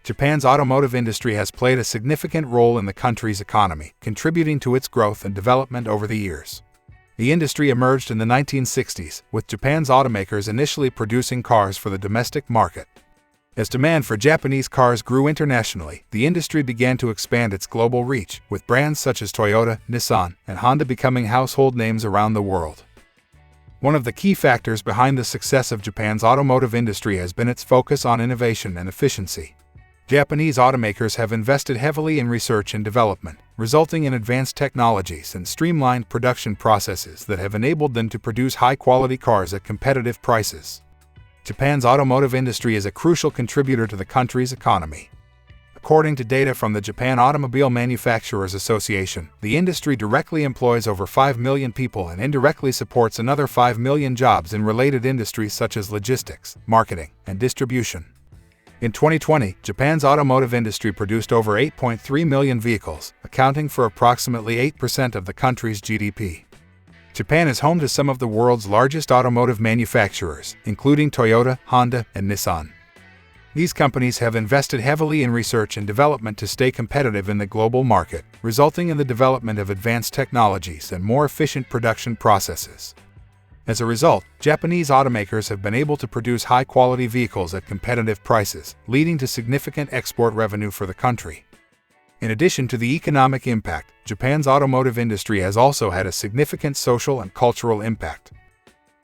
Japan's automotive industry has played a significant role in the country's economy, contributing to its growth and development over the years. The industry emerged in the 1960s, with Japan's automakers initially producing cars for the domestic market. As demand for Japanese cars grew internationally, the industry began to expand its global reach, with brands such as Toyota, Nissan, and Honda becoming household names around the world. One of the key factors behind the success of Japan's automotive industry has been its focus on innovation and efficiency. Japanese automakers have invested heavily in research and development, resulting in advanced technologies and streamlined production processes that have enabled them to produce high-quality cars at competitive prices. Japan's automotive industry is a crucial contributor to the country's economy. According to data from the Japan Automobile Manufacturers Association, the industry directly employs over 5 million people and indirectly supports another 5 million jobs in related industries such as logistics, marketing, and distribution. In 2020, Japan's automotive industry produced over 8.3 million vehicles, accounting for approximately 8% of the country's GDP. Japan is home to some of the world's largest automotive manufacturers, including Toyota, Honda, and Nissan. These companies have invested heavily in research and development to stay competitive in the global market, resulting in the development of advanced technologies and more efficient production processes. As a result, Japanese automakers have been able to produce high-quality vehicles at competitive prices, leading to significant export revenue for the country. In addition to the economic impact, Japan's automotive industry has also had a significant social and cultural impact.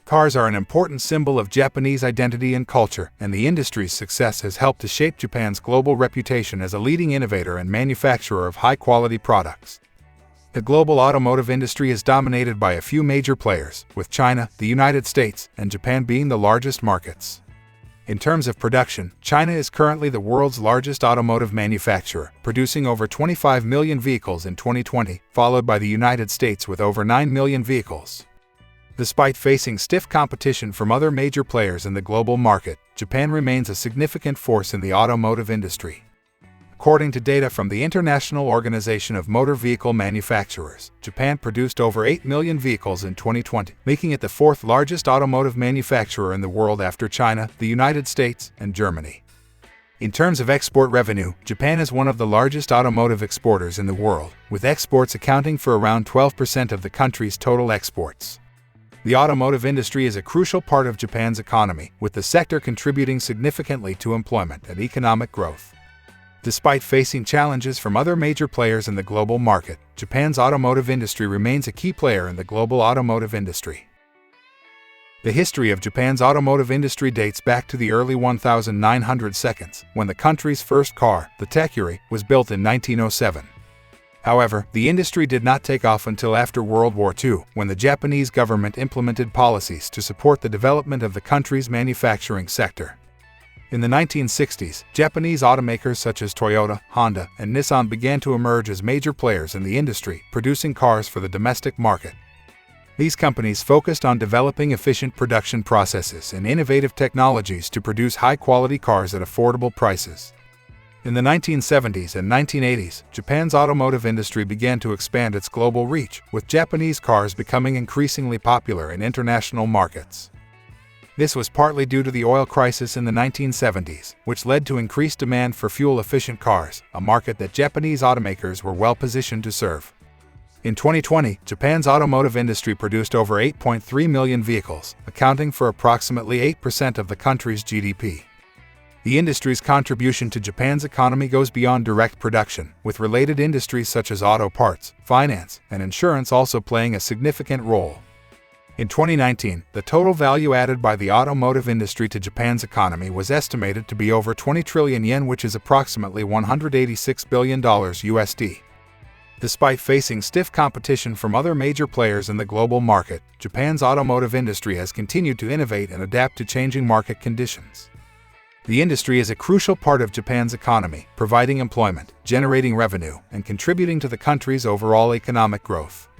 Cars are an important symbol of Japanese identity and culture, and the industry's success has helped to shape Japan's global reputation as a leading innovator and manufacturer of high-quality products. The global automotive industry is dominated by a few major players, with China, the United States, and Japan being the largest markets. In terms of production, China is currently the world's largest automotive manufacturer, producing over 25 million vehicles in 2020, followed by the United States with over 9 million vehicles. Despite facing stiff competition from other major players in the global market, Japan remains a significant force in the automotive industry. According to data from the International Organization of Motor Vehicle Manufacturers, Japan produced over 8 million vehicles in 2020, making it the fourth largest automotive manufacturer in the world after China, the United States, and Germany. In terms of export revenue, Japan is one of the largest automotive exporters in the world, with exports accounting for around 12% of the country's total exports. The automotive industry is a crucial part of Japan's economy, with the sector contributing significantly to employment and economic growth. Despite facing challenges from other major players in the global market, Japan's automotive industry remains a key player in the global automotive industry. The history of Japan's automotive industry dates back to the early 1900s, when the country's first car, the Takuri, was built in 1907. However, the industry did not take off until after World War II, when the Japanese government implemented policies to support the development of the country's manufacturing sector. In the 1960s, Japanese automakers such as Toyota, Honda, and Nissan began to emerge as major players in the industry, producing cars for the domestic market. These companies focused on developing efficient production processes and innovative technologies to produce high-quality cars at affordable prices. In the 1970s and 1980s, Japan's automotive industry began to expand its global reach, with Japanese cars becoming increasingly popular in international markets. This was partly due to the oil crisis in the 1970s, which led to increased demand for fuel-efficient cars, a market that Japanese automakers were well positioned to serve. In 2020, Japan's automotive industry produced over 8.3 million vehicles, accounting for approximately 8% of the country's GDP. The industry's contribution to Japan's economy goes beyond direct production, with related industries such as auto parts, finance, and insurance also playing a significant role. In 2019, the total value added by the automotive industry to Japan's economy was estimated to be over 20 trillion yen, which is approximately $186 billion USD. Despite facing stiff competition from other major players in the global market, Japan's automotive industry has continued to innovate and adapt to changing market conditions. The industry is a crucial part of Japan's economy, providing employment, generating revenue, and contributing to the country's overall economic growth.